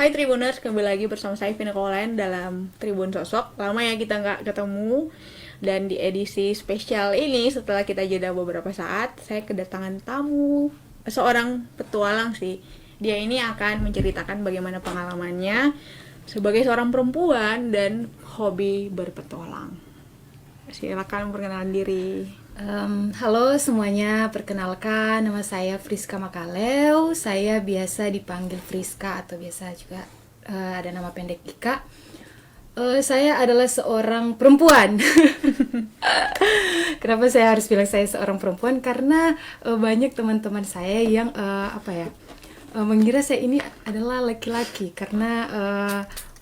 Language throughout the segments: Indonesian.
Hai Tribuners, kembali lagi bersama saya Vina Kolen dalam Tribun Sosok. Lama ya kita nggak ketemu. Dan di edisi spesial ini, setelah kita jeda beberapa saat, saya kedatangan tamu, seorang petualang sih. Dia ini akan menceritakan bagaimana pengalamannya sebagai seorang perempuan dan hobi berpetualang. Silakan perkenalan diri. Halo semuanya, perkenalkan nama saya Friska Makaleu. Saya biasa dipanggil Friska atau biasa juga ada nama pendek Ika. Saya adalah seorang perempuan. Kenapa saya harus bilang saya seorang perempuan? Karena banyak teman-teman saya yang mengira saya ini adalah laki-laki karena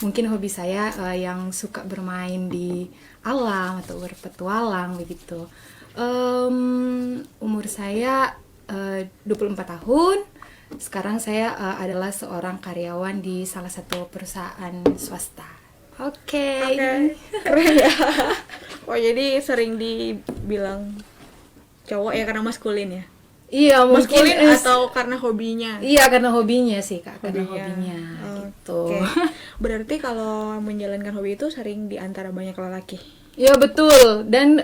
mungkin hobi saya yang suka bermain di alam atau berpetualang begitu. Umur saya 24 tahun. Sekarang saya adalah seorang karyawan di salah satu perusahaan swasta. Oke. Keren ya. Oh, jadi sering dibilang cowok ya karena maskulin ya? Iya, mungkin Maskulin atau karena hobinya? Iya, karena hobinya sih, Kak. Karena hobinya gitu. Oke. Berarti kalau menjalankan hobi itu sering di antara banyak lelaki? Iya, betul. Dan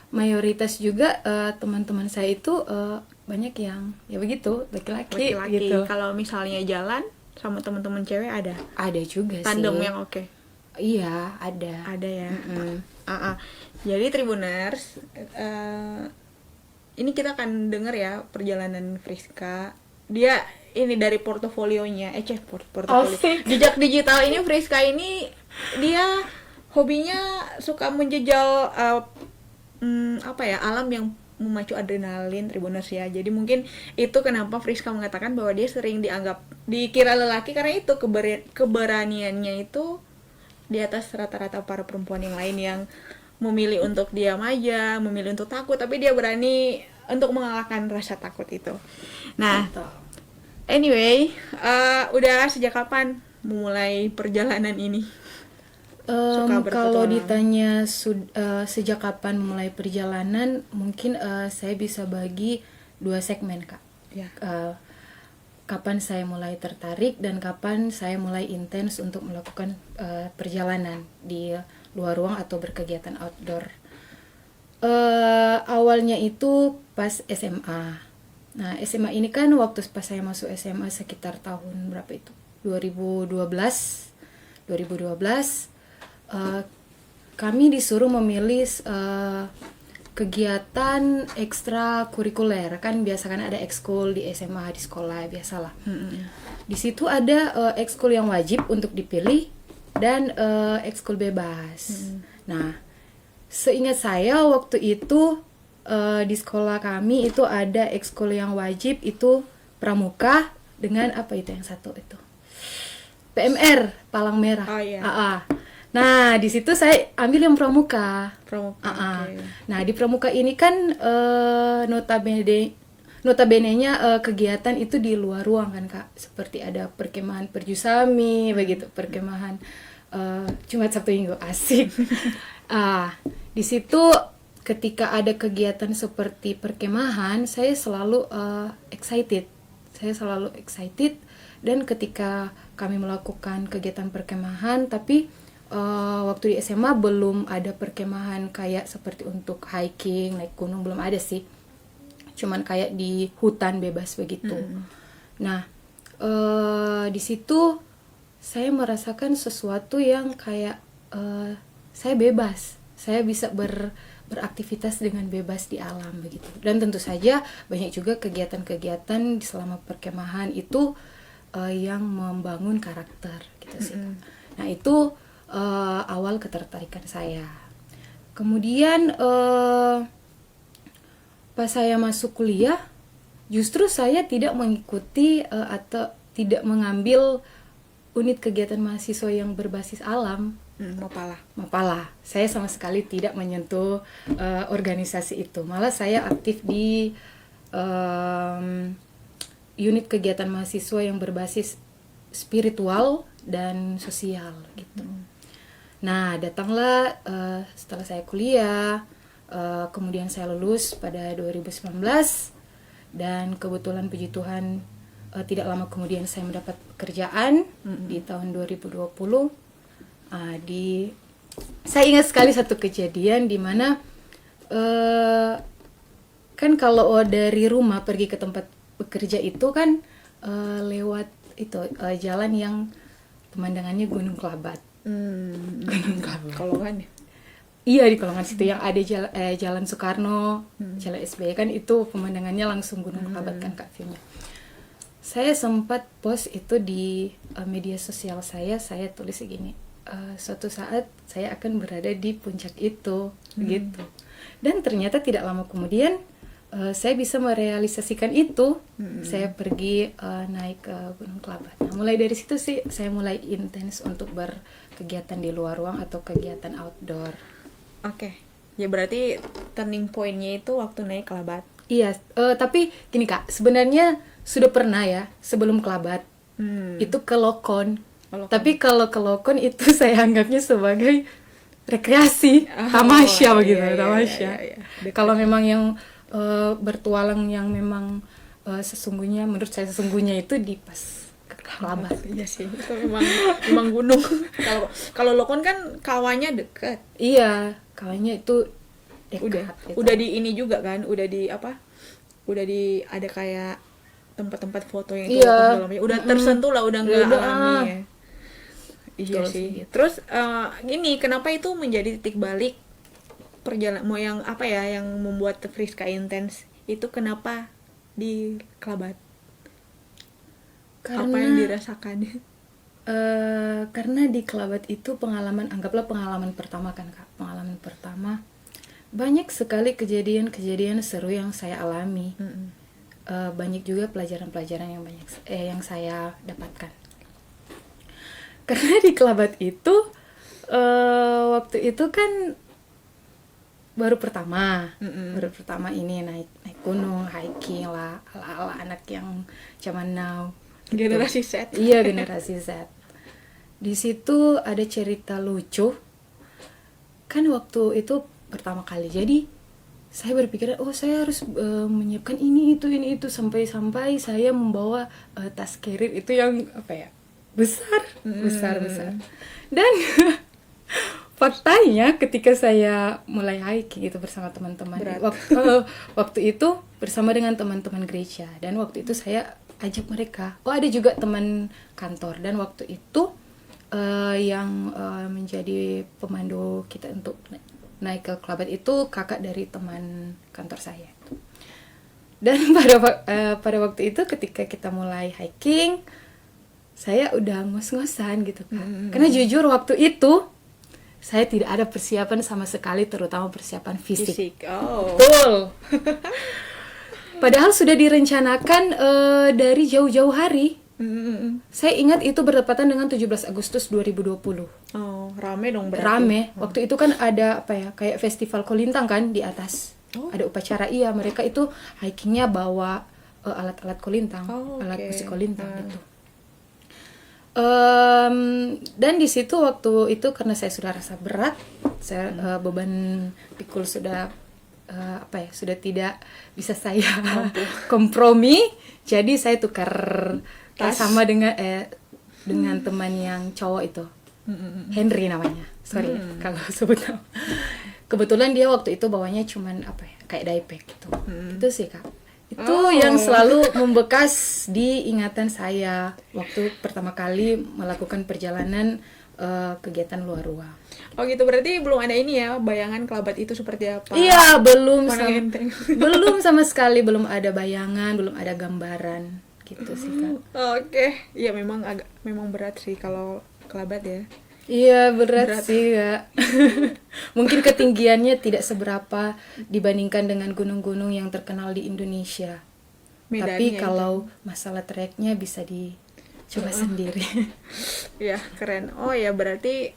mayoritas juga teman-teman saya itu banyak yang ya begitu, laki-laki gitu. Kalau misalnya jalan sama teman-teman cewek ada? Ada juga Tandem sih. yang oke? Iya, ada. Ada ya. Jadi Tribuners, ini kita akan denger ya perjalanan Friska. Dia ini dari portofolionya, portofolio. Asik. Jejak digital ini Friska ini dia hobinya suka menjejal alam yang memacu adrenalin Tribuners ya. Jadi mungkin itu kenapa Friska mengatakan bahwa dia sering dikira lelaki karena itu keberaniannya itu di atas rata-rata para perempuan yang lain yang memilih untuk diam aja, memilih untuk takut, tapi dia berani untuk mengalahkan rasa takut itu. Nah, anyway, udah sejak kapan memulai perjalanan ini? Kalau ditanya sejak kapan mulai perjalanan, mungkin saya bisa bagi 2 segmen, Kak. Ya. Kapan saya mulai tertarik dan kapan saya mulai intens untuk melakukan perjalanan di luar ruang atau berkegiatan outdoor. Awalnya itu pas SMA. Nah, SMA ini kan waktu pas saya masuk SMA sekitar tahun berapa itu? 2012. Kami disuruh memilih kegiatan ekstrakurikuler. Kan biasa kan ada ekskul di SMA, di sekolah biasalah. Di situ ada ekskul yang wajib untuk dipilih dan ekskul bebas. Nah, seingat saya waktu itu di sekolah kami itu ada ekskul yang wajib itu pramuka dengan apa itu yang satu itu? PMR, Palang Merah. Oh, iya. Nah, di situ saya ambil yang pramuka. Okay. Nah, di pramuka ini kan notabene-nya kegiatan itu di luar ruang kan, Kak. Seperti ada perkemahan perjusami, begitu, perkemahan Jumat Sabtu Minggu, asik. Di situ ketika ada kegiatan seperti perkemahan, saya selalu excited. Dan ketika kami melakukan kegiatan perkemahan, tapi waktu di SMA belum ada perkemahan kayak seperti untuk hiking, naik gunung, belum ada sih. Cuman kayak di hutan bebas begitu. Nah, di situ saya merasakan sesuatu yang kayak saya bebas. Saya bisa beraktivitas dengan bebas di alam begitu. Dan tentu saja banyak juga kegiatan-kegiatan selama perkemahan itu yang membangun karakter gitu sih. Nah, itu awal ketertarikan saya. Kemudian pas saya masuk kuliah, justru saya tidak mengikuti atau tidak mengambil unit kegiatan mahasiswa yang berbasis alam. Mapala. Saya sama sekali tidak menyentuh organisasi itu. Malah saya aktif di unit kegiatan mahasiswa yang berbasis spiritual dan sosial gitu. Nah, datanglah setelah saya kuliah, kemudian saya lulus pada 2019 dan kebetulan puji Tuhan tidak lama kemudian saya mendapat pekerjaan di tahun 2020. Saya ingat sekali satu kejadian di mana kan kalau dari rumah pergi ke tempat bekerja itu kan lewat itu jalan yang pemandangannya Gunung Kelabat. Gunung Kelabat. Kolongan ya. Iya, di Kolongan situ yang ada Jalan Soekarno, Jalan SBY kan itu pemandangannya langsung Gunung Kelabat kan Kak viewnya. Saya sempat post itu di media sosial saya tulis segini, suatu saat saya akan berada di puncak itu, gitu. Dan ternyata tidak lama kemudian saya bisa merealisasikan itu. Saya pergi naik ke Gunung Kelabat. Nah, mulai dari situ sih saya mulai intens untuk berkegiatan di luar ruang atau kegiatan outdoor. Oke. Ya berarti turning point-nya itu waktu naik Kelabat. Iya, tapi gini Kak, sebenarnya sudah pernah ya sebelum Kelabat itu ke Lokon. Tapi kalau ke Lokon itu saya anggapnya sebagai rekreasi, tamasya begitu, tamasya. Iya. Kalau memang yang bertualang yang memang sesungguhnya, menurut saya sesungguhnya itu di pas Kelabat. Iya sih, itu memang gunung. Kalau Lokon kan kawahnya dekat. Iya, kawahnya itu dekat. Udah di ini juga kan, udah di ada kayak tempat-tempat foto yang itu dalamnya udah tersentuh lah, udah nggak alami ya. Iya sih. Terus ini kenapa itu menjadi titik balik perjalanan mau yang apa ya yang membuat Friska intens itu, kenapa di Kelabat? Apa yang dirasakan? Karena di Kelabat itu anggaplah pengalaman pertama kan Kak. Pengalaman pertama, banyak sekali kejadian-kejadian seru yang saya alami. Banyak juga pelajaran-pelajaran yang saya dapatkan. Karena di Kelabat itu waktu itu kan baru pertama ini naik gunung, hiking lah, ala anak yang zaman now. Generasi Z. Iya, generasi Z. Di situ ada cerita lucu. Kan waktu itu pertama kali. Jadi saya berpikir, saya harus menyiapkan ini itu sampai saya membawa tas carrier itu yang besar. Dan faktanya ketika saya mulai hiking itu bersama teman-teman, waktu itu bersama dengan teman-teman gereja, dan waktu itu saya ajak mereka. Ada juga teman kantor, dan waktu itu yang menjadi pemandu kita untuk naik ke Kelabat itu kakak dari teman kantor saya. Dan pada waktu itu ketika kita mulai hiking, saya udah ngos-ngosan gitu Kak. Karena jujur waktu itu saya tidak ada persiapan sama sekali, terutama persiapan fisik. Betul. Padahal sudah direncanakan dari jauh-jauh hari. Saya ingat itu bertepatan dengan 17 Agustus 2020. Rame dong berarti. Rame. Waktu itu kan ada kayak festival Kolintang kan di atas. Ada upacara, mereka itu hikingnya bawa alat-alat Kolintang, alat musik Kolintang gitu. Dan di situ waktu itu karena saya sudah rasa berat, saya beban pikul sudah sudah tidak bisa saya kompromi, jadi saya tukar tas sama dengan teman yang cowok itu, Henry namanya, sorry kalau sebut nama. Kebetulan dia waktu itu bawanya cuman kayak diaper gitu. Itu sih Kak. Itu yang selalu membekas di ingatan saya waktu pertama kali melakukan perjalanan kegiatan luar ruang. Gitu, berarti belum ada ini ya, bayangan Kelabat itu seperti apa? Iya, belum sama sekali, belum ada bayangan, belum ada gambaran gitu sih Kak. Iya memang berat sih kalau Kelabat ya. Iya, berat sih Kak. Mungkin ketinggiannya tidak seberapa dibandingkan dengan gunung-gunung yang terkenal di Indonesia. Tapi kalau masalah treknya bisa dicoba sendiri. Iya, keren. Ya berarti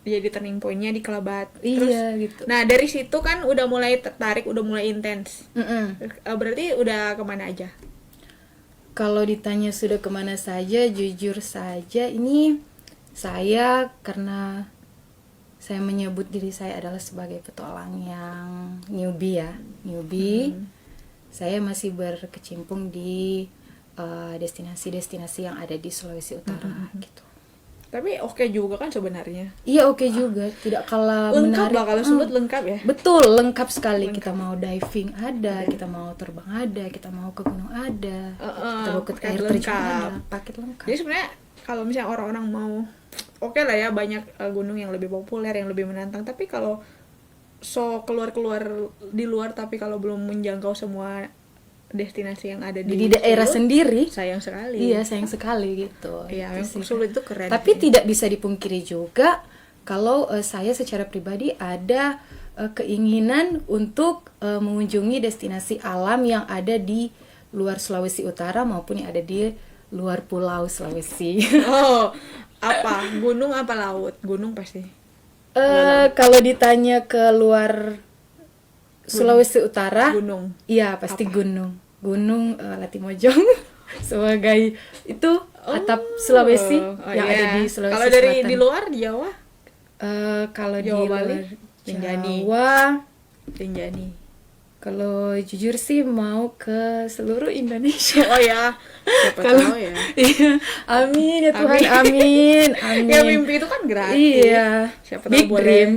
jadi turning point-nya di Kelabat. Iya, gitu. Nah, dari situ kan udah mulai tertarik, udah mulai intens. Berarti udah kemana aja? Kalau ditanya sudah kemana saja, jujur saja ini saya, karena saya menyebut diri saya adalah sebagai petualang yang newbie. Saya masih berkecimpung di destinasi-destinasi yang ada di Sulawesi Utara gitu. Tapi oke juga kan sebenarnya. Iya oke juga, tidak kalah Lengkap menarik. lah kalau Sulut lengkap ya. Betul, lengkap sekali. Kita mau diving ada, kita mau terbang ada, kita mau ke gunung ada, kita mau ke paket air terjun lengkap. ada, paket lengkap. Jadi sebenarnya kalau misalnya orang-orang mau oke lah ya banyak gunung yang lebih populer, yang lebih menantang. Tapi kalau keluar-keluar di luar tapi kalau belum menjangkau semua destinasi yang ada Di daerah Sulut, sendiri, sayang sekali. iya sayang sekali gitu. Iya, Itu memang sih. Sulut itu keren. Tapi sih. tidak bisa dipungkiri juga kalau saya secara pribadi ada keinginan untuk mengunjungi destinasi alam yang ada di luar Sulawesi Utara maupun yang ada di luar Pulau Sulawesi. Oh, apa? Gunung apa laut? Gunung pasti. Kalau ditanya ke luar Sulawesi Utara, Gunung. iya pasti Gunung Latimojong sebagai itu atap Sulawesi yang iya. ada di Sulawesi Kalau dari Selatan. di luar Jawa, Kalau di Jawa, luar Bali, Rinjani. Jawa, Rinjani. kalau jujur sih mau ke seluruh Indonesia. Oh ya, siapa Kalau tahu ya. iya, amin ya Tuhan, amin, amin. Ya mimpi itu kan gratis. Iya, Siapa tahu big boleh. dream,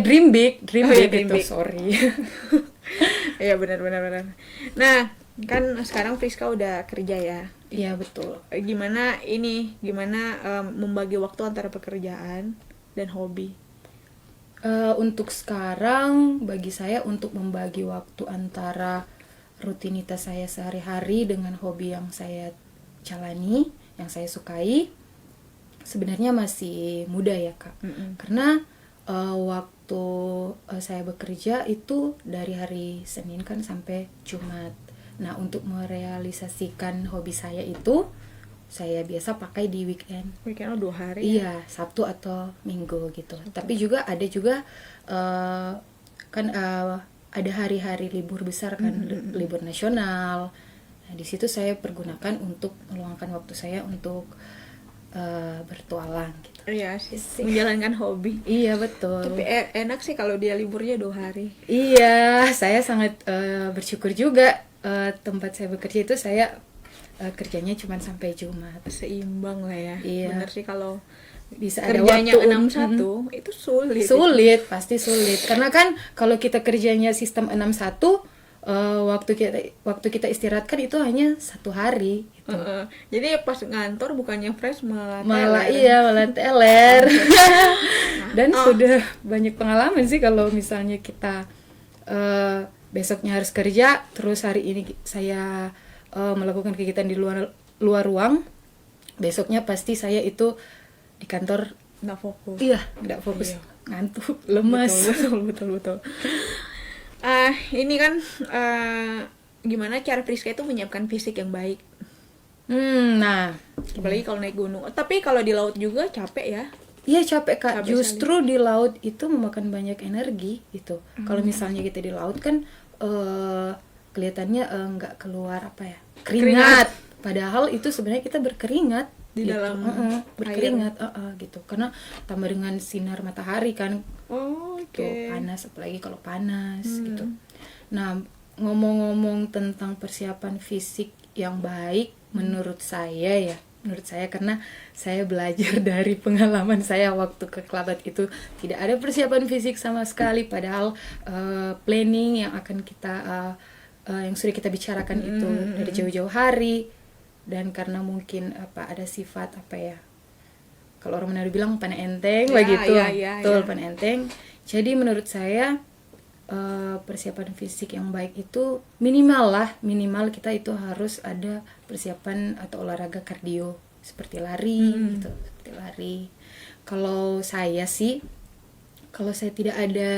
dream big, dream Oh, iya, big dream itu big. sorry. Iya benar. Nah, kan sekarang Friska udah kerja ya. Iya betul. Gimana membagi waktu antara pekerjaan dan hobi? Untuk sekarang bagi saya untuk membagi waktu antara rutinitas saya sehari-hari dengan hobi yang saya jalani, yang saya sukai, sebenarnya masih muda ya Kak. Karena waktu saya bekerja itu dari hari Senin kan sampai Jumat. Nah untuk merealisasikan hobi saya itu saya biasa pakai di weekend. Weekend 2 hari. Iya, Sabtu atau Minggu gitu. Tapi juga ada juga kan ada hari-hari libur besar kan, libur nasional. Nah, di situ saya pergunakan untuk meluangkan waktu saya untuk bertualang gitu. Iya sih, menjalankan hobi. Iya, betul. Tapi enak sih kalau dia liburnya 2 hari. Iya, saya sangat bersyukur juga tempat saya bekerja itu saya kerjanya cuma sampai Jumat. Seimbang lah ya. Iya. Bener sih kalau Bisa ada kerjanya waktu 6-1 itu sulit. Sulit, pasti sulit. Karena kan kalau kita kerjanya sistem 6-1, waktu kita istirahat kan itu hanya 1 hari gitu. Jadi pas ngantor bukannya fresh malah Malah teler. iya, malah teler. Dan sudah banyak pengalaman sih kalau misalnya kita besoknya harus kerja, terus hari ini saya melakukan kegiatan di luar ruang, besoknya pasti saya itu di kantor nggak fokus. iya nggak fokus, Iya. ngantuk, lemas. Betul. Ini kan gimana cara Friska itu menyiapkan fisik yang baik, Nah apalagi kalau naik gunung. Tapi kalau di laut juga capek ya. iya capek Kak, Capek justru di laut itu memakan banyak energi gitu. Kalau misalnya kita di laut kan kelihatannya nggak keluar apa ya, keringat. Padahal itu sebenarnya kita berkeringat Di gitu. dalam berkeringat gitu. Karena tambah dengan sinar matahari kan, Oh, tuh panas, apalagi kalau panas gitu. Nah ngomong-ngomong tentang persiapan fisik yang baik, menurut saya karena saya belajar dari pengalaman saya waktu ke Klabat itu tidak ada persiapan fisik sama sekali, padahal planning yang akan kita yang sudah kita bicarakan itu dari jauh-jauh hari. Dan karena mungkin ada sifat kalau orang Manado bilang pana enteng lah gitu, betul, pana enteng. Jadi menurut saya persiapan fisik yang baik itu minimal kita itu harus ada persiapan atau olahraga kardio seperti lari gitu, seperti lari. Kalau saya tidak ada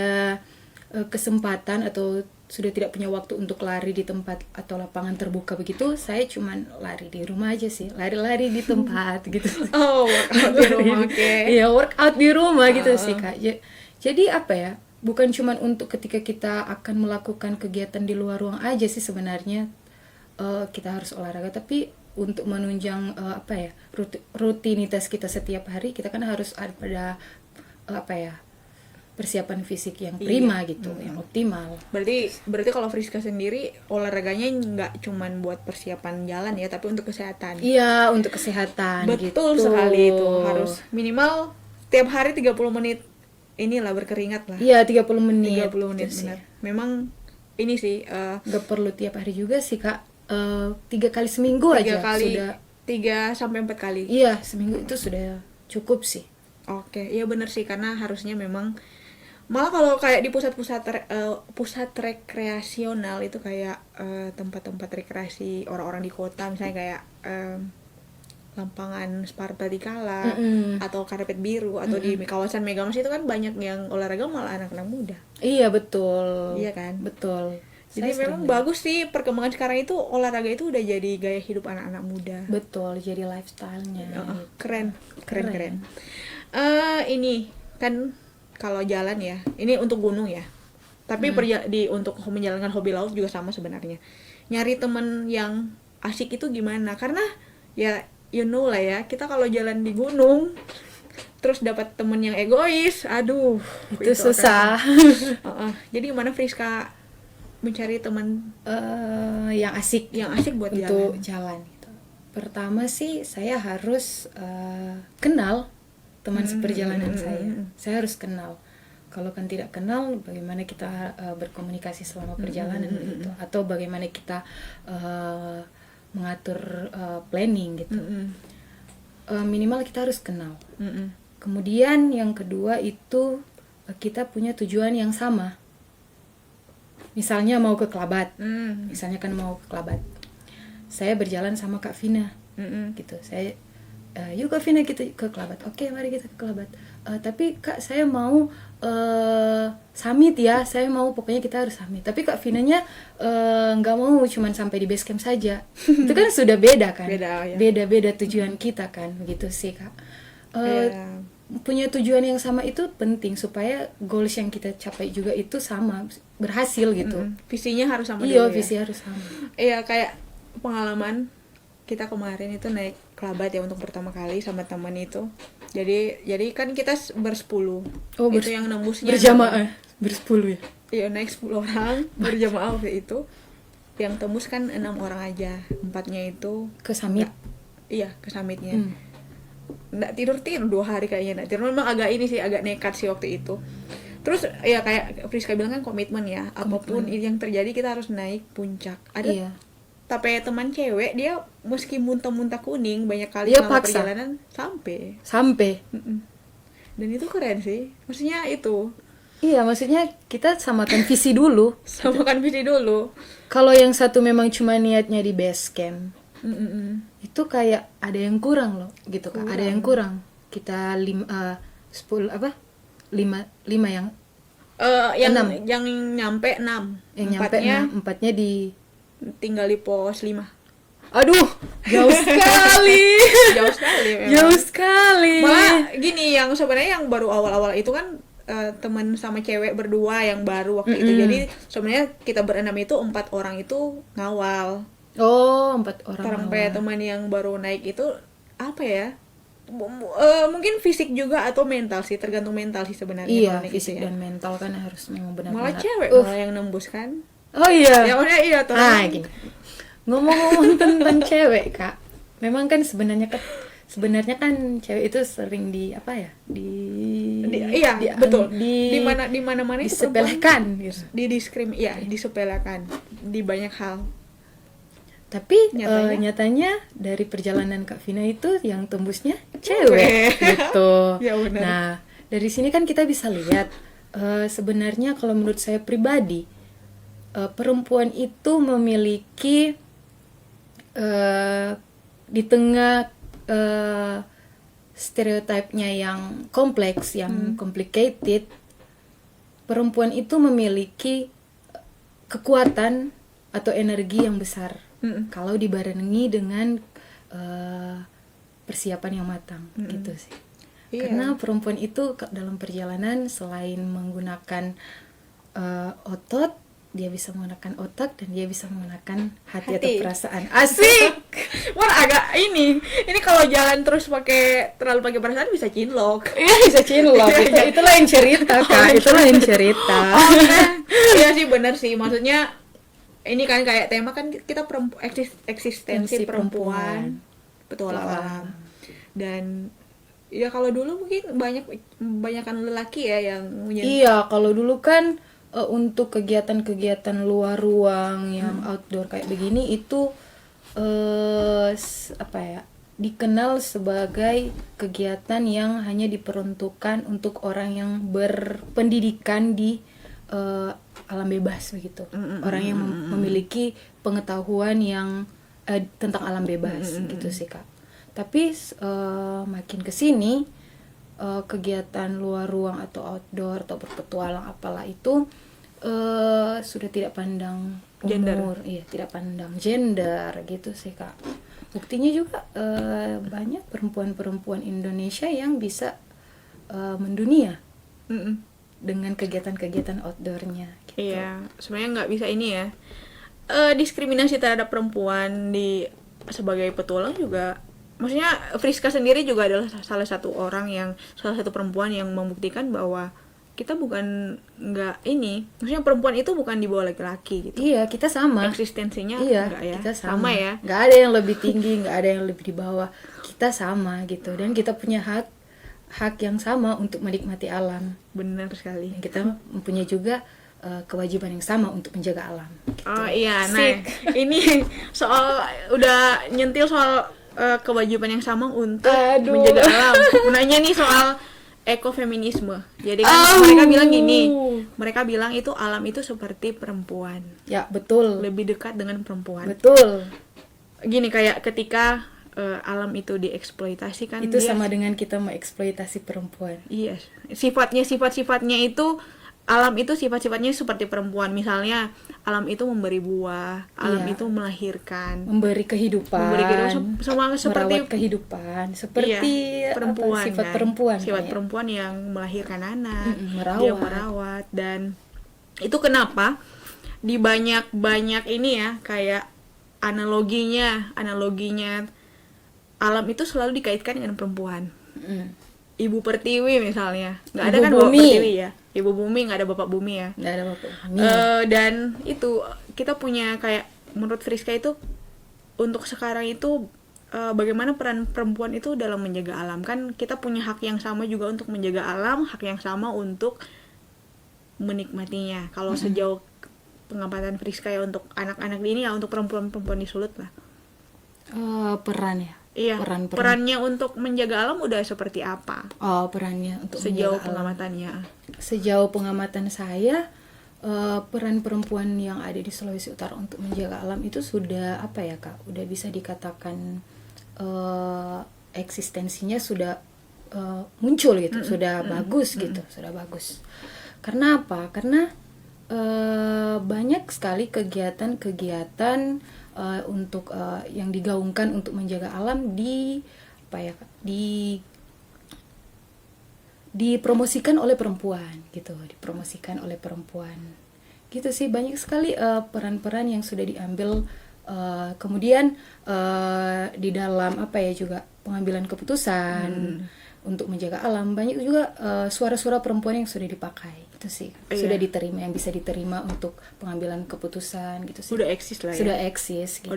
kesempatan atau sudah tidak punya waktu untuk lari di tempat atau lapangan terbuka begitu, saya cuman lari di rumah aja sih, lari-lari di tempat gitu. Oh, workout di rumah, oke. Iya, workout di rumah gitu sih Kak. Jadi bukan cuman untuk ketika kita akan melakukan kegiatan di luar ruang aja sih sebenarnya kita harus olahraga, tapi untuk menunjang rutinitas kita setiap hari, kita kan harus ada persiapan fisik yang Iya. prima gitu, yang optimal. Berarti kalau Friska sendiri olahraganya nggak cuman buat persiapan jalan ya, tapi untuk kesehatan. Iya, untuk kesehatan Betul gitu. sekali itu. Harus minimal tiap hari 30 menit inilah berkeringat lah. Iya, 30 menit. 30 menit gitu sih. benar. Memang ini sih Gak perlu tiap hari juga sih, Kak. 3 kali seminggu 3 aja kali, sudah. 3 sampai 4 kali. Iya, seminggu itu sudah cukup sih. Oke, iya bener sih, karena harusnya memang malah kalau kayak di pusat rekreasional itu kayak tempat-tempat rekreasi orang-orang di kota, misalnya kayak Lampangan Sparta di Kala atau Karpet Biru atau di kawasan Megamas itu kan banyak yang olahraga malah anak-anak muda. Iya, betul. Iya kan? Betul. Jadi Saya memang sering bagus sih perkembangan sekarang itu, olahraga itu udah jadi gaya hidup anak-anak muda. betul, jadi lifestyle-nya. Keren. Keren. Ini kan kalau jalan ya, ini untuk gunung ya. Tapi untuk menjalankan hobi laut juga sama sebenarnya. Nyari temen yang asik itu gimana? Karena ya you know lah ya, kita kalau jalan di gunung terus dapat temen yang egois, aduh, Itu susah. Jadi gimana Friska mencari teman Yang asik buat untuk jalan? jalan gitu. Pertama sih saya harus kenal teman seperjalanan saya. Saya harus kenal. Kalau kan tidak kenal, bagaimana kita berkomunikasi selama perjalanan gitu, atau bagaimana kita mengatur planning gitu. Minimal kita harus kenal. Kemudian yang kedua itu kita punya tujuan yang sama. Misalnya mau ke Kelabat, misalnya kan mau ke Kelabat. Saya berjalan sama Kak Vina, gitu. Saya, yuk Kak Vina kita ke Kelabat. Oke, mari kita ke Kelabat. Tapi Kak saya mau summit ya, saya mau pokoknya kita harus summit. Tapi Kak Vinanya nggak mau cuman sampai di base camp saja. Itu kan sudah beda kan? Beda, ya. Beda tujuan kita kan, begitu sih Kak. Punya tujuan yang sama itu penting supaya goals yang kita capai juga itu sama, berhasil gitu. Visinya harus sama Iya, dulu ya. visi harus sama. Iya, kayak pengalaman kita kemarin itu naik Kelabat ya untuk pertama kali sama teman itu. Jadi kan kita bersepuluh. Itu yang nembusnya berjamaah bersepuluh ya. Iya, naik 10 orang berjamaah waktu itu. Yang tembus kan 6 orang aja. 4-nya itu Ke summit. Iya, ke summitnya. Nggak tidur 2 hari kayaknya. Nggak tidur, memang agak ini sih, agak nekat sih waktu itu. Terus ya kayak Friska bilang kan komitmen ya. Apapun yang terjadi kita harus naik puncak. Ada tapi teman cewek dia meski muntah-muntah kuning banyak kali dia selama paksa. perjalanan sampai. Dan itu keren sih. Maksudnya itu. Iya, maksudnya kita samakan visi dulu. Samakan visi dulu. Kalau yang satu memang cuma niatnya di base camp, itu kayak ada yang kurang loh, gitu Kak. Ada yang kurang. Kita 5 yang yang nyampe 6. Yang nyampe 6, 4-nya tinggal di pos 5. Aduh, jauh sekali. Jauh sekali memang. Jauh sekali. Malah gini, yang sebenarnya yang baru awal-awal itu kan teman sama cewek berdua yang baru waktu itu. Jadi sebenarnya kita berenam itu 4 orang itu ngawal. Oh, 4 orang. Sampai teman yang baru naik itu apa ya? Mungkin fisik juga atau mental sih, tergantung mental sih sebenarnya. Iya, fisik dan mental kan harus memang benar-benar. Malah cewek malah yang nembus kan. Oh iya. Ya maksudnya iya tuh. Gini. Ngomong-ngomong tentang cewek, Kak. Memang kan sebenarnya kan cewek itu sering betul. Di mana-mana itu disepelekan gitu. Disepelekan di banyak hal. Tapi nyatanya dari perjalanan Kak Vina itu yang tembusnya cewek gitu. Ya, benar. Nah, dari sini kan kita bisa lihat sebenarnya kalau menurut saya pribadi perempuan itu memiliki di tengah stereotipnya yang kompleks, yang complicated, perempuan itu memiliki kekuatan atau energi yang besar kalau dibarengi dengan persiapan yang matang gitu sih. Karena perempuan itu dalam perjalanan selain menggunakan otot, dia bisa menggunakan otak dan dia bisa menggunakan hati. Atau perasaan. Asik. Wah, agak ini kalau jalan terus terlalu pakai perasaan bisa cinlok. Iya, bisa cinlok. Itu lain cerita, Kak. Itu lain cerita. Iya sih, bener sih. Maksudnya ini kan kayak tema kan kita eksistensi perempuan, petualang alam. Dan ya kalau dulu mungkin banyakan lelaki ya yang Iya, kalau dulu kan untuk kegiatan-kegiatan luar ruang yang outdoor kayak begini itu apa ya, dikenal sebagai kegiatan yang hanya diperuntukkan untuk orang yang berpendidikan di alam bebas begitu. Orang yang memiliki pengetahuan yang tentang alam bebas gitu sih, Kak. Tapi makin kesini kegiatan luar ruang atau outdoor atau berpetualang apalah itu sudah tidak pandang umur, iya, tidak pandang gender gitu sih, Kak. Buktinya juga banyak perempuan-perempuan Indonesia yang bisa mendunia dengan kegiatan-kegiatan outdoornya. Gitu. Iya, sebenarnya nggak bisa ini ya. Diskriminasi terhadap perempuan sebagai petualang juga. Maksudnya Friska sendiri juga adalah salah satu perempuan yang membuktikan bahwa kita bukan maksudnya perempuan itu bukan di bawah laki-laki gitu. Iya, kita sama. Eksistensinya enggak ya. Kita sama ya. Nggak ada yang lebih tinggi, nggak ada yang lebih di bawah. Kita sama gitu, dan kita punya hak yang sama untuk menikmati alam. Benar sekali. Dan kita mempunyai juga kewajiban yang sama untuk menjaga alam. Gitu. Oh iya, nah ini soal udah nyentil soal kewajiban yang sama untuk menjaga alam. Nanya nih soal ekofeminisme. Jadi kan mereka bilang gini, mereka bilang itu alam itu seperti perempuan. Ya, betul. Lebih dekat dengan perempuan. Betul. Gini, kayak ketika alam itu dieksploitasi kan, itu sama dengan kita mengeksploitasi perempuan. Iya, sifat-sifatnya itu alam itu sifat-sifatnya seperti perempuan. Misalnya alam itu memberi buah, alam itu melahirkan, memberi kehidupan, semua seperti merawat kehidupan, seperti perempuan, sifat kan? perempuan, sifat perempuan yang melahirkan anak, merawat. dia merawat. Dan itu kenapa di banyak ini ya, kayak analoginya alam itu selalu dikaitkan dengan perempuan. Ibu Pertiwi misalnya, nggak ada kan Bapak Pertiwi ya, Ibu Bumi, nggak ada Bapak Bumi ya. Nggak ada Bapak Bumi. Dan itu kita punya kayak, menurut Friska itu untuk sekarang itu bagaimana peran perempuan itu dalam menjaga alam. Kan kita punya hak yang sama juga untuk menjaga alam, hak yang sama untuk menikmatinya. Kalau sejauh pengamatan Friska ya untuk anak-anak ini ya, untuk perempuan-perempuan di Sulut lah. Peran ya. Iya, perannya untuk menjaga alam udah seperti apa? Perannya untuk sejauh pengamatannya. Sejauh pengamatan saya, peran perempuan yang ada di Sulawesi Utara untuk menjaga alam itu sudah apa ya, Kak? Udah bisa dikatakan eksistensinya sudah muncul gitu, sudah bagus gitu, sudah bagus. Karena apa? Karena banyak sekali kegiatan-kegiatan untuk yang digaungkan untuk menjaga alam dipromosikan oleh perempuan gitu, gitu sih. Banyak sekali peran-peran yang sudah diambil, kemudian di dalam juga pengambilan keputusan untuk menjaga alam, banyak juga suara-suara perempuan yang sudah dipakai. Itu sih sudah diterima, yang bisa diterima untuk pengambilan keputusan gitu sih. Udah eksis lah ya. Sudah eksis gitu.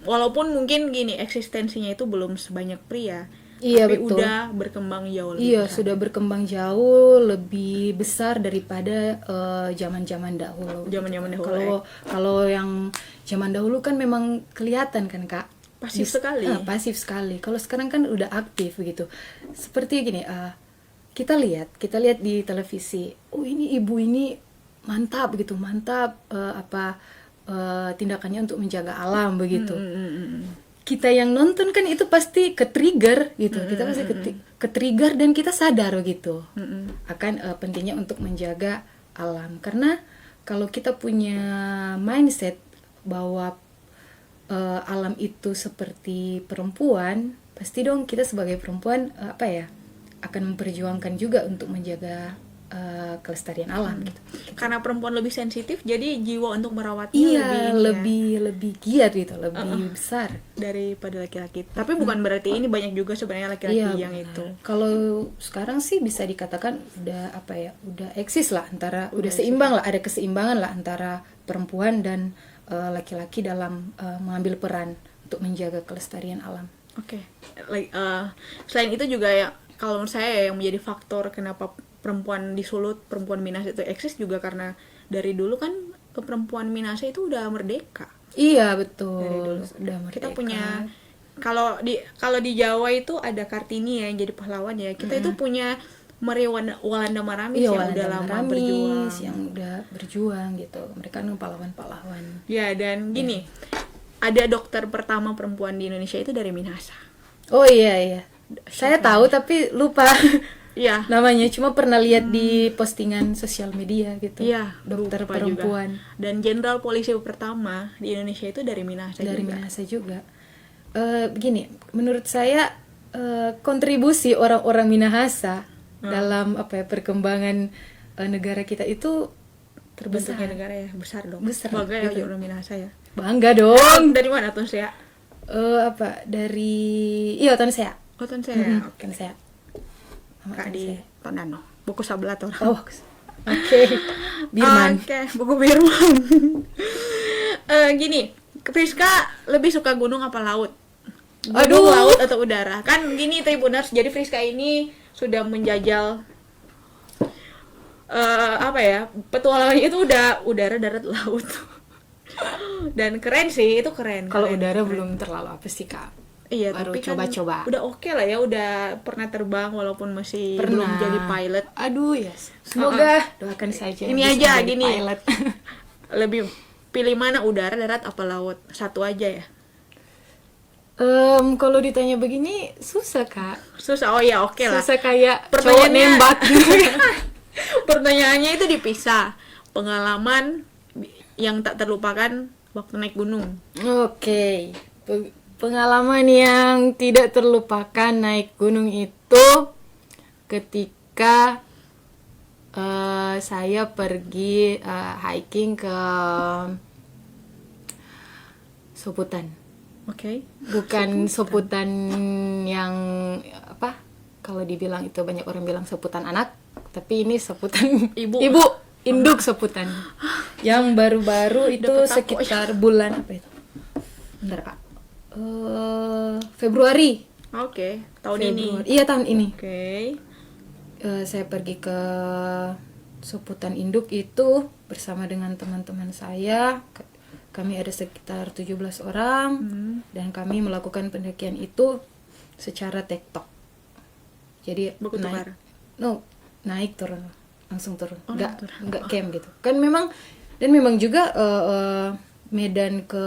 Walaupun mungkin gini, eksistensinya itu belum sebanyak pria. Iya, tapi betul. Udah berkembang jauh lebih besar. Sudah berkembang jauh lebih besar daripada zaman-zaman dahulu. Zaman-zaman dahulu. Kalau yang zaman dahulu kan memang kelihatan kan, Kak. Pasif sekali. Kalau sekarang kan udah aktif begitu. Seperti gini, kita lihat di televisi, ini ibu ini mantap gitu, tindakannya untuk menjaga alam begitu. Kita yang nonton kan itu pasti ke-trigger gitu, kita pasti ke-trigger dan kita sadar gitu akan pentingnya untuk menjaga alam. Karena kalau kita punya mindset bahwa alam itu seperti perempuan, pasti dong kita sebagai perempuan akan memperjuangkan juga untuk menjaga kelestarian alam gitu. Karena perempuan lebih sensitif, jadi jiwa untuk merawatnya Iya, lebih lebih giat gitu, lebih besar. daripada laki-laki. Tapi bukan berarti ini banyak juga sebenarnya laki-laki Iya, yang benar. itu. Kalau sekarang sih bisa dikatakan udah udah eksis lah antara udah seimbang lah, ada keseimbangan lah antara perempuan dan laki-laki dalam mengambil peran untuk menjaga kelestarian alam. Oke. Selain itu juga ya, kalau menurut saya ya, yang menjadi faktor kenapa perempuan disulut, perempuan Minahasa itu eksis juga karena dari dulu kan perempuan Minahasa itu udah merdeka. Iya, betul. Dari dulu. Udah merdeka. Kita punya, kalau di Jawa itu ada Kartini ya yang jadi pahlawan ya. Kita itu punya Maria Walanda Maramis Iya, yang Walanda udah lama Maramis, berjuang. yang udah berjuang gitu. Mereka kan pahlawan-pahlawan. Ya, dan gini, ada dokter pertama perempuan di Indonesia itu dari Minahasa. Oh iya. Saya tahu tapi lupa Iya. namanya. Cuma pernah lihat di postingan sosial media gitu. Iya, Dokter lupa perempuan juga. Dan jenderal polisi pertama di Indonesia itu dari Minahasa dari juga. Minahasa juga. Begini, menurut saya kontribusi orang-orang Minahasa dalam perkembangan negara kita itu terbesar. Bentuknya negara ya, besar dong. Besar, Bangga ya gitu. orang Minahasa ya. Bangga dong. Dari mana tuh saya? Dari Otan saya. Oton saya. Oke, saya. Kak di Tondano. Buku sebelah tuh. Oh, oke. Birman. Oke, buku Birman. Gini, Priska lebih suka gunung apa laut? Gunung, Aduh. laut atau udara? Kan gini Tribuners, jadi Priska ini sudah menjajal petualangannya itu udah udara, darat, laut. Dan keren sih, itu keren. Kalau keren, udara keren. belum terlalu apa sih, Kak? Iya, Baru tapi kan coba-coba. udah oke lah ya, udah pernah terbang walaupun masih belum Pernah. jadi pilot. Aduh, yes. Semoga doakan saja. Ini bisa aja menjadi gini. Pilot. Lebih pilih mana, udara, darat, apa laut? Satu aja ya. Kalau ditanya begini susah, Kak. Susah. Oh ya, oke lah. Susah kayak cowok Pertanyaannya- nembak gitu. Pertanyaannya itu dipisah. Pengalaman yang tak terlupakan waktu naik gunung. Oke. Pengalaman yang tidak terlupakan naik gunung itu ketika saya pergi hiking ke Soputan. Oke. Bukan Soputan yang apa? Kalau dibilang itu banyak orang bilang Soputan anak, tapi ini Soputan Ibu. induk Soputan. Yang baru-baru itu Dapet aku. sekitar bulan apa itu? Bentar, Kak. Februari. Oke, tahun ini. Iya, tahun ini. Oke. Saya pergi ke Soputan Induk itu bersama dengan teman-teman saya. Kami ada sekitar 17 orang dan kami melakukan pendakian itu secara tektok. Jadi Bertukar. naik turun, langsung turun. Oh, Enggak camp gitu. Kan memang juga medan ke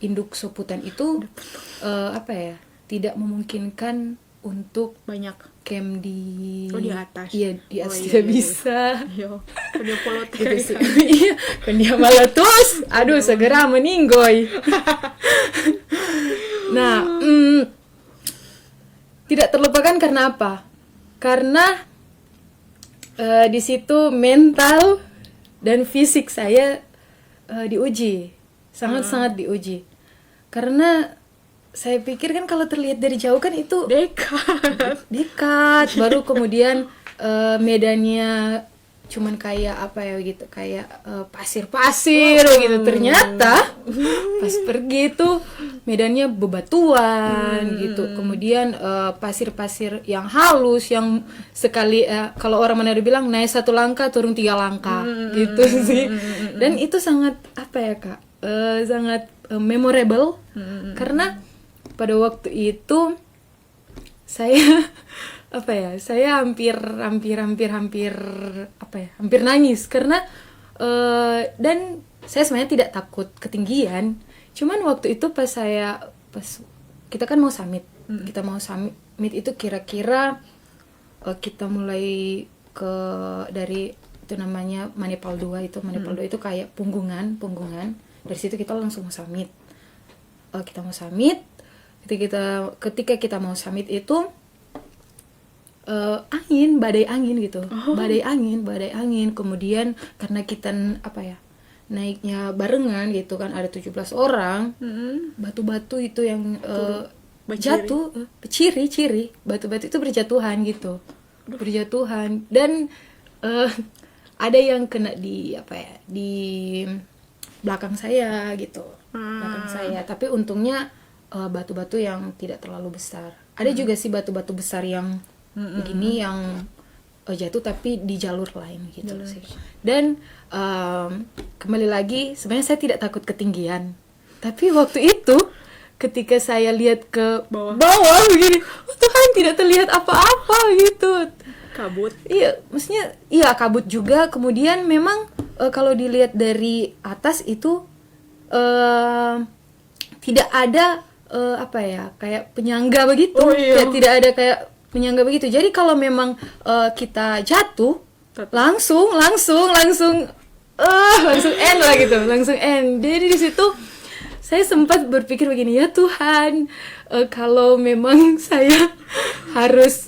Induk Soputan itu tidak memungkinkan untuk Banyak. camp di atas. Iya, di atas iya, tidak iya. bisa. Yo, udah polot Gitu sih. Iya, kan dia meletus. Aduh, segera meninggoy. Nah, tidak terlupakan karena apa? Karena di situ mental dan fisik saya diuji, sangat-sangat diuji. Karena saya pikir kan kalau terlihat dari jauh kan itu dekat, baru kemudian medannya cuman kayak gitu, kayak pasir-pasir gitu. Ternyata pas pergi itu medannya bebatuan gitu, kemudian pasir-pasir yang halus, yang sekali kalau orang Manado bilang naik 1 langkah turun 3 langkah gitu sih. Dan itu sangat Kak, sangat memorable karena pada waktu itu saya saya hampir nangis karena dan saya sebenarnya tidak takut ketinggian, cuman waktu itu pas kita kan mau summit, itu kira-kira kita mulai dari itu namanya Manipal 2 itu. Manipal 2 itu kayak punggungan dari situ kita langsung mau summit. Kita mau summit. Ketika kita mau summit itu badai angin gitu. Badai angin. Kemudian karena kita naiknya barengan gitu kan, ada 17 orang. Batu-batu itu yang jatuh, ciri batu-batu itu berjatuhan gitu. Berjatuhan dan ada yang kena di belakang saya gitu. Belakang saya, tapi untungnya batu-batu yang tidak terlalu besar. Ada juga sih batu-batu besar yang begini yang jatuh tapi di jalur lain gitu sih. Dan kembali lagi, sebenarnya saya tidak takut ketinggian. Tapi waktu itu ketika saya lihat ke bawah begini, oh Tuhan, tidak terlihat apa-apa gitu. Kabut. Iya, maksudnya iya kabut juga. Kemudian memang kalau dilihat dari atas itu tidak ada kayak penyangga begitu. Tidak ada kayak penyangga begitu. Jadi kalau memang kita jatuh langsung end lah gitu, langsung end. Jadi di situ saya sempat berpikir begini, ya Tuhan, kalau memang saya harus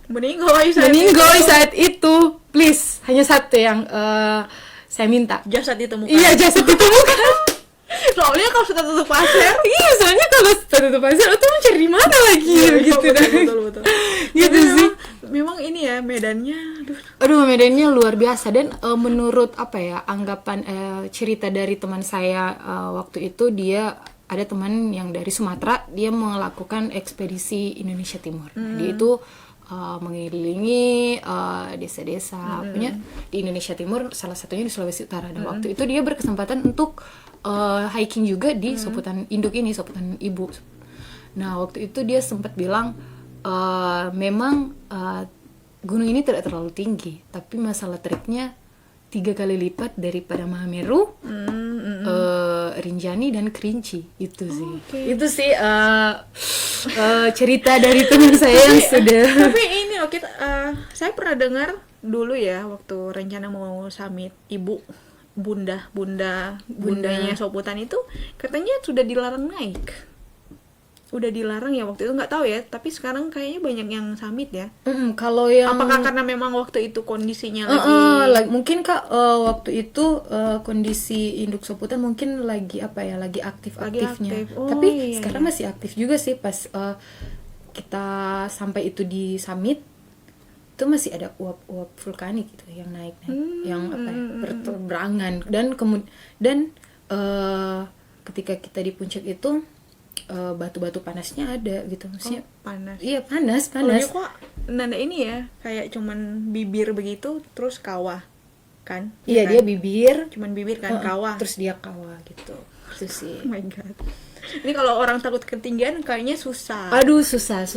meninggoy saat itu, please, hanya satu yang saya minta. Jasad ditemukan. Iya, jasad ditemukan. Soalnya kalau sudah tutup pasir, soalnya kalau sudah tutup pasir, itu mencari di mana lagi gitu. Betul. Gitu sih. Memang ini ya medannya, medannya luar biasa. Dan menurut anggapan cerita dari teman saya waktu itu, dia ada teman yang dari Sumatera, dia melakukan ekspedisi Indonesia Timur. Dia itu mengelilingi desa-desa punya di Indonesia Timur, salah satunya di Sulawesi Utara. Dan waktu itu dia berkesempatan untuk hiking juga di Soputan Induk ini, Soputan Ibu. Nah waktu itu dia sempat bilang memang gunung ini tidak terlalu tinggi, tapi masalah triknya 3 kali lipat daripada Mahameru, Rinjani dan Kerinci. Itu sih. Itu sih cerita dari teman saya yang sudah. Tapi ini loh, saya pernah dengar dulu ya waktu rencana mau summit bundanya Soputan itu katanya sudah dilarang naik. Udah dilarang ya waktu itu, nggak tahu ya, tapi sekarang kayaknya banyak yang summit ya. Kalau yang apakah karena memang waktu itu kondisinya mungkin Kak waktu itu kondisi induk Soputan mungkin lagi lagi aktif-aktifnya. Tapi sekarang masih aktif juga sih. Pas kita sampai itu di summit itu masih ada uap-uap vulkanik gitu yang naik yang berteberangan. Dan ketika kita di puncak itu batu-batu panasnya ada gitu, maksudnya panas. Iya, panas. Dia kok nanda ini ya, kayak cuman bibir begitu terus kawah kan? Iya, kan? dia bibir, cuman bibir kan, kawah. Terus dia kawah gitu. Itu sih. Oh my god. Ini kalau orang takut ketinggian kayaknya susah. Aduh, susah.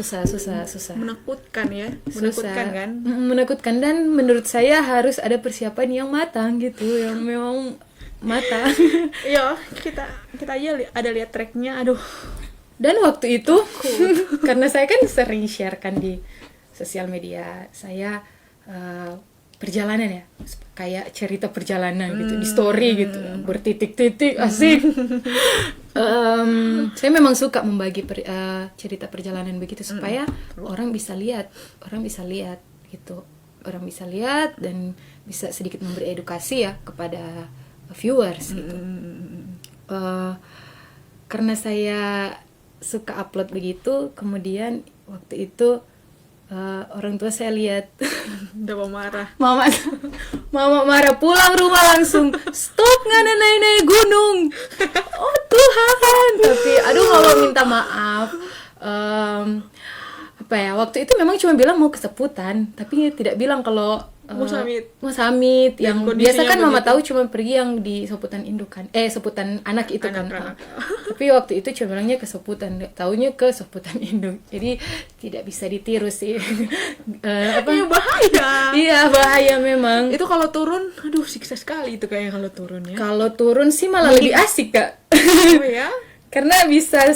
Menakutkan ya. Menakutkan kan? Menakutkan, dan menurut saya harus ada persiapan yang matang gitu, yang memang matang. Iya, kita aja ada lihat treknya, aduh. Dan waktu itu karena saya kan sering sharekan di sosial media saya perjalanan ya, kayak cerita perjalanan gitu di story gitu, bertitik-titik, asik. Saya memang suka membagi cerita perjalanan begitu supaya orang bisa lihat gitu, orang bisa lihat dan bisa sedikit memberi edukasi ya kepada viewers gitu. Karena saya suka upload begitu, kemudian waktu itu orang tua saya lihat udah marah. Mama marah, pulang rumah langsung stop nggak naik gunung. Oh Tuhan, tapi aduh mama minta maaf. Waktu itu memang cuma bilang mau ke Seputan, tapi tidak bilang kalau mau summit yang biasa kan mama tahu cuma pergi yang di Soputan Induk kan, Soputan Anak itu kan. Tapi waktu itu cuma bilangnya ke Soputan, taunya ke Soputan Induk, jadi tidak bisa ditiru sih. Bahaya. Iya, bahaya memang. Itu kalau turun, aduh siksa sekali itu kayak kalau turun ya. Kalau turun sih malah lebih asik Kak. Oh ya? Karena bisa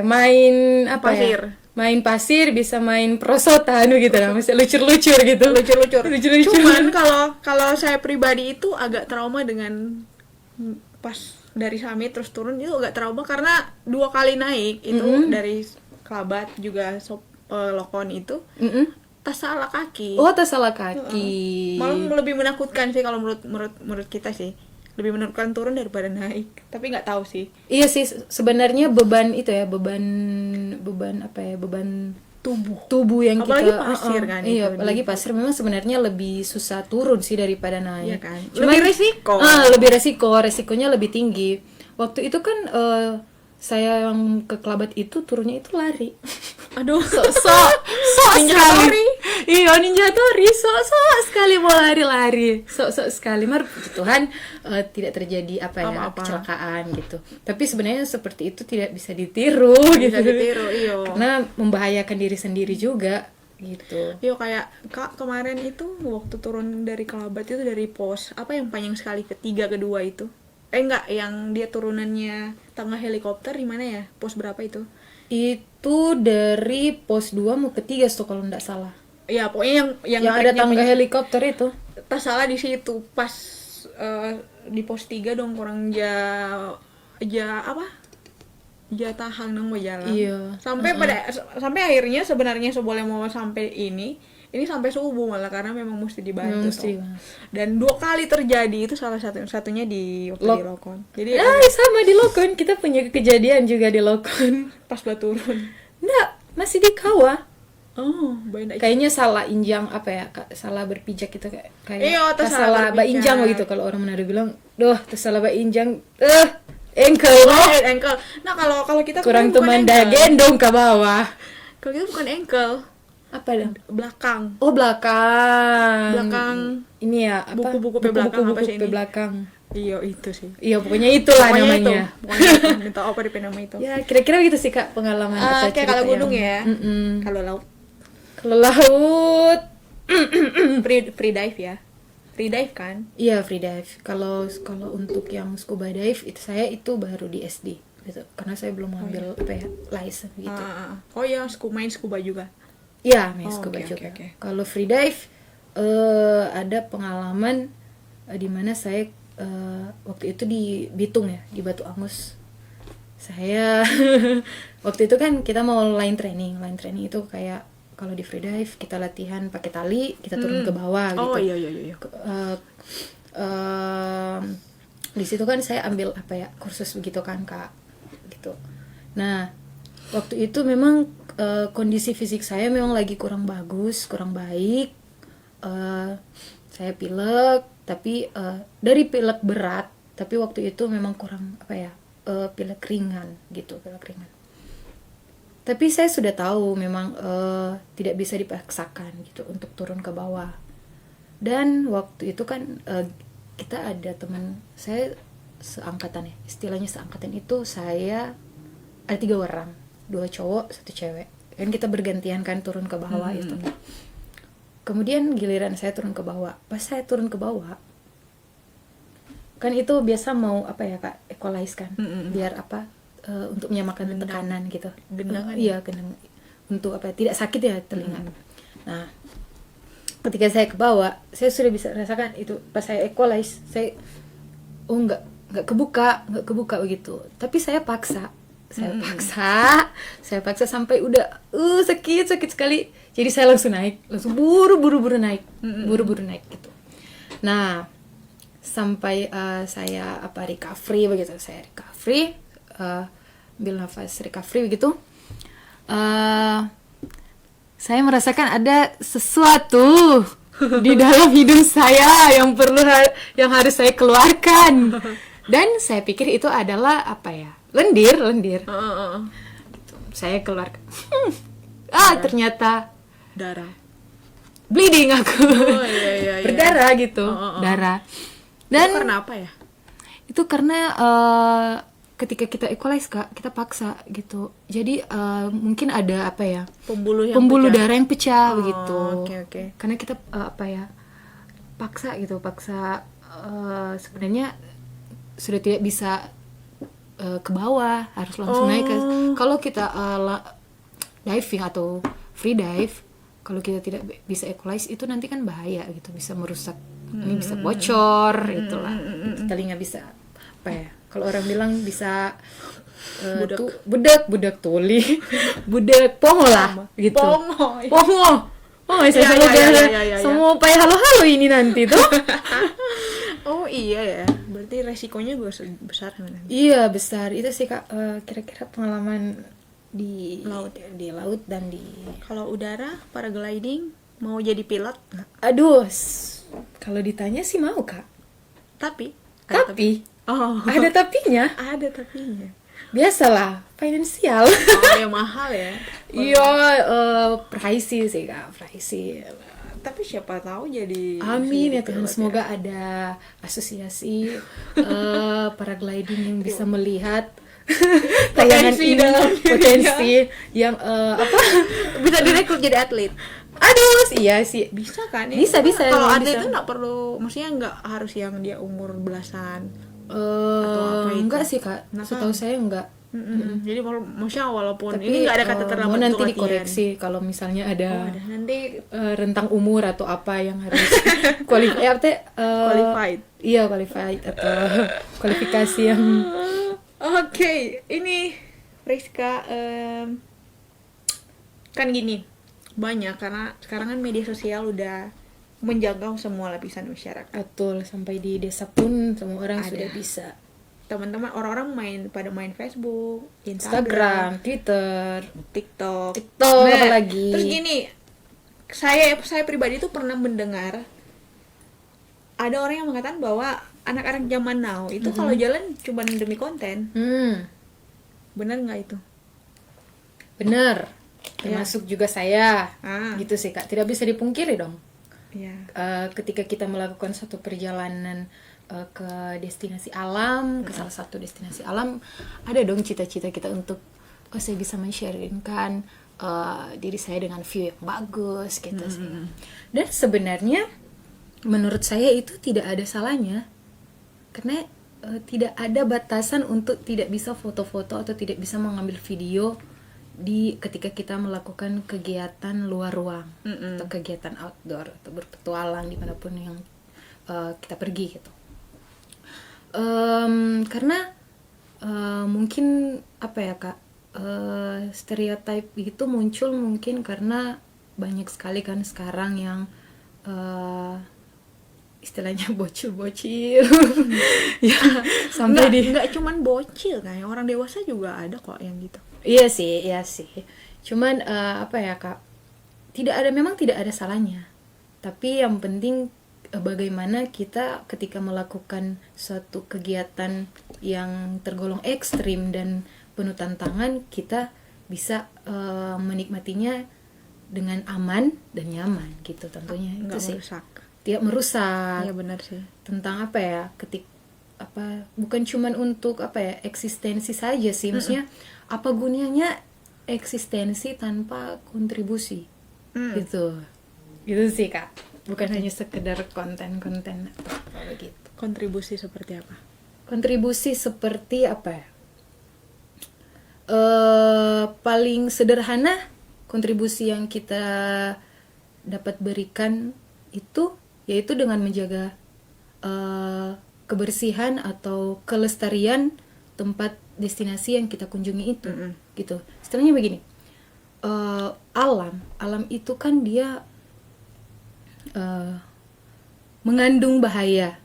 main pasir. Main pasir, bisa main perosotan gitu lah, masih lucur-lucur gitu. Lucur-lucur. Cuman kalau saya pribadi itu agak trauma dengan pas dari summit terus turun, itu agak trauma karena 2 kali naik itu dari Kelabat juga lokon itu tas salah kaki. Oh, tas salah kaki. Malah lebih menakutkan sih kalau menurut kita sih. Lebih menakutkan turun daripada naik. Tapi nggak tahu sih. Iya sih, sebenarnya beban itu ya, beban apa ya, beban tubuh yang apalagi kita pasir kan iya, itu apalagi pasir memang sebenarnya lebih susah turun sih daripada naik. Iya kan? Cuman, lebih resiko. Lebih resikonya lebih tinggi. Waktu itu kan saya yang ke Kelabat itu turunnya itu lari. Aduh, so Ninja Tori. Iya, Ninja Tori. So sekali mau lari. So sekali. Mar puji Tuhan tidak terjadi kecelakaan gitu. Tapi sebenarnya seperti itu tidak bisa ditiru gitu. Iya. Karena membahayakan diri sendiri juga gitu. Iya, kayak Kak kemarin itu waktu turun dari Kelabat itu dari pos apa yang panjang sekali, ketiga kedua itu. Enggak, yang dia turunannya tengah helikopter di mana ya? Pos berapa itu? Itu dari pos 2 mau ke 3 tuh kalau enggak salah. Iya, pokoknya yang ada tangga helikopter itu. Tak salah di situ pas di pos 3 dong kurang jatahan nang mau jalan. Iya. Sampai akhirnya sebenarnya seboleh mau sampai ini sampai subuh malah karena memang mesti dibantu. Dan 2 kali terjadi itu, salah satunya di Lokon. Jadi sama di Lokon, kita punya kejadian juga di Lokon pas turun. Enggak, masih di kawah. Oh, kayaknya salah injang salah berpijak gitu kayak iya, salah injang gitu kalau orang Manado bilang. Salah injang. Engkel. Nah, kalau kita kurang teman gendong ke bawah. Kalau kita bukan engkel. Apa dong? Belakang. Oh, belakang. Ini ya, buku-buku belakang. Iya, itu sih. Iya, pokoknya itulah namanya. Pokoknya itu. Minta apa di nama itu. Ya, kira-kira begitu sih Kak pengalaman kayak kalau gunung ya. Kalau laut free dive ya. Free dive kan? Iya, free dive. Kalau untuk yang scuba dive itu baru di SD gitu. Karena saya belum ambil license gitu. Oh ya, main scuba juga. Iya, main scuba juga. Okay. Kalau free dive ada pengalaman di mana saya waktu itu di Bitung ya, di Batu Angus. Saya waktu itu kan kita mau line training itu kayak kalau di free dive kita latihan pakai tali, kita turun ke bawah gitu. Oh iya. Di situ kan saya ambil kursus begitu kan Kak gitu. Nah, waktu itu memang kondisi fisik saya memang lagi kurang baik. Saya pilek, tapi dari pilek berat, tapi waktu itu memang kurang pilek ringan. Tapi saya sudah tahu memang tidak bisa dipaksakan gitu untuk turun ke bawah. Dan waktu itu kan kita ada teman saya seangkatan ya, istilahnya seangkatan itu saya ada 3 orang. 2 cowok, 1 cewek. Kan kita bergantian kan turun ke bawah itu. Kemudian giliran saya turun ke bawah. Pas saya turun ke bawah, kan itu biasa mau Kak, equalize kan. Biar untuk menyamakan tekanan gitu. Gendangan. Iya, gendang. Untuk tidak sakit ya telinga. Nah, ketika saya ke bawah, saya sudah bisa rasakan itu pas saya equalize, saya enggak kebuka begitu. Tapi saya paksa sampai udah sakit sekali, jadi saya langsung buru-buru naik gitu. Nah, sampai saya recovery begitu, ambil nafas recovery begitu, saya merasakan ada sesuatu di dalam hidung saya yang harus saya keluarkan, dan saya pikir itu adalah lendir. Saya keluar. Ternyata darah. Bleeding aku. Iya. Berdarah gitu. Darah. Dan itu karena apa ya? Itu karena ketika kita equalize Kak, kita paksa gitu. Jadi mungkin ada pembuluh darah yang pecah begitu. Oke. Karena kita paksa sebenarnya sudah tidak bisa ke bawah, harus langsung naik. Kalau kita diving atau free dive, kalau kita tidak bisa equalize itu nanti kan bahaya gitu, bisa merusak, ini bisa bocor itulah, telinga bisa kalau orang bilang bisa Budak. budak tuli, budak pongo lah gitu. Pongo. Oh, saya Ya, sama ya, ya, ya, ya. semua upaya halo-halo ini nanti tuh. Oh iya ya, berarti resikonya juga besar kan? Iya besar itu sih Kak. Kira-kira pengalaman di laut dan di Kalau udara, paragliding, mau jadi pilot nggak? aduh kalau ditanya sih mau Kak, Tapi ada tapi Oh, ada tapinya. ada tapinya. Biasalah finansial. Oh ya mahal ya. Iya, pricey sih Kak, pricey. Tapi siapa tahu jadi Amin ya jadi Tuhan, pilot semoga ada asosiasi paragliding yang bisa melihat tayangan Potensi ini, dalam dirinya. potensi yang apa? Bisa direkrut jadi atlet. Aduh, iya sih. Bisa kan? Bisa, bisa, Kalau emang atlet bisa. itu nggak perlu, maksudnya nggak harus yang dia umur belasan. apa itu? Enggak sih Kak, Nah, setahu kan. saya enggak. Jadi maksudnya walaupun Tapi ini nggak ada kata terlambat mau nanti untuk latihan. dikoreksi kalau misalnya ada Ada nanti rentang umur atau apa yang harus qualified. Iya, qualified atau kualifikasi yang Oke, ini Rizka kan gini, banyak karena sekarang kan media sosial udah menjangkau semua lapisan masyarakat. betul, sampai di desa pun semua orang Ada. sudah bisa. Teman-teman orang-orang pada main Facebook, Instagram, Twitter, TikTok. TikTok apalagi. Terus gini, saya pribadi tuh pernah mendengar ada orang yang mengatakan bahwa anak-anak zaman now itu kalau jalan cuma demi konten. Benar nggak itu? Bener. Termasuk juga saya. Ah. Gitu sih Kak, tidak bisa dipungkiri dong. Iya. Ketika kita melakukan suatu perjalanan ke destinasi alam, ke salah satu destinasi alam, ada dong cita-cita kita untuk saya bisa men-sharingkan diri saya dengan view yang bagus gitu sih. Dan sebenarnya menurut saya itu tidak ada salahnya, karena tidak ada batasan untuk tidak bisa foto-foto atau tidak bisa mengambil video ketika kita melakukan kegiatan luar ruang atau kegiatan outdoor atau berpetualang dimanapun yang kita pergi gitu. Karena mungkin apa ya Kak, stereotip itu muncul mungkin karena banyak sekali kan sekarang yang istilahnya bocil-bocil ya sampai nggak cuman bocil kan, orang dewasa juga ada kok yang gitu. Iya sih. Cuman apa ya Kak, memang tidak ada salahnya. Tapi yang penting bagaimana kita ketika melakukan suatu kegiatan yang tergolong ekstrim dan penuh tantangan, kita bisa menikmatinya dengan aman dan nyaman gitu tentunya. Nggak Itu sih. merusak. Tidak merusak. Iya benar sih. Tentang apa ya, bukan cuman untuk apa ya, eksistensi saja sih, maksudnya apa gunanya eksistensi tanpa kontribusi gitu sih Kak, bukan hanya sekedar konten atau apa begitu. Kontribusi seperti apa? Kontribusi seperti apa ya, paling sederhana kontribusi yang kita dapat berikan itu yaitu dengan menjaga kebersihan atau kelestarian tempat destinasi yang kita kunjungi itu gitu. Istilahnya begini, alam itu kan dia mengandung bahaya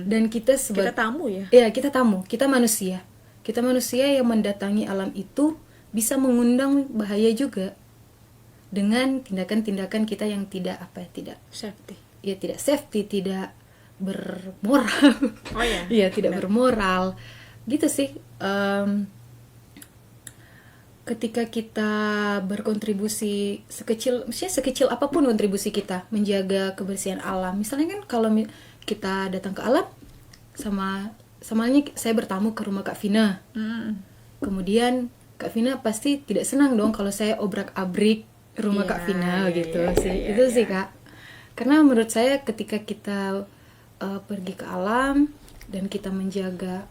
dan kita tamu ya. Iya, kita tamu, kita manusia yang mendatangi alam itu bisa mengundang bahaya juga dengan tindakan-tindakan kita yang tidak Safety. ya tidak safety, tidak bermoral. Oh ya. Iya, tidak bermoral. Gitu sih. Ketika kita berkontribusi sekecil apapun kontribusi kita menjaga kebersihan alam. Misalnya kan kalau kita datang ke alam samanya saya bertamu ke rumah Kak Vina. Kemudian Kak Vina pasti tidak senang dong kalau saya obrak-abrik rumah Kak Vina gitu sih. Itu sih Kak. Karena menurut saya ketika kita pergi ke alam dan kita menjaga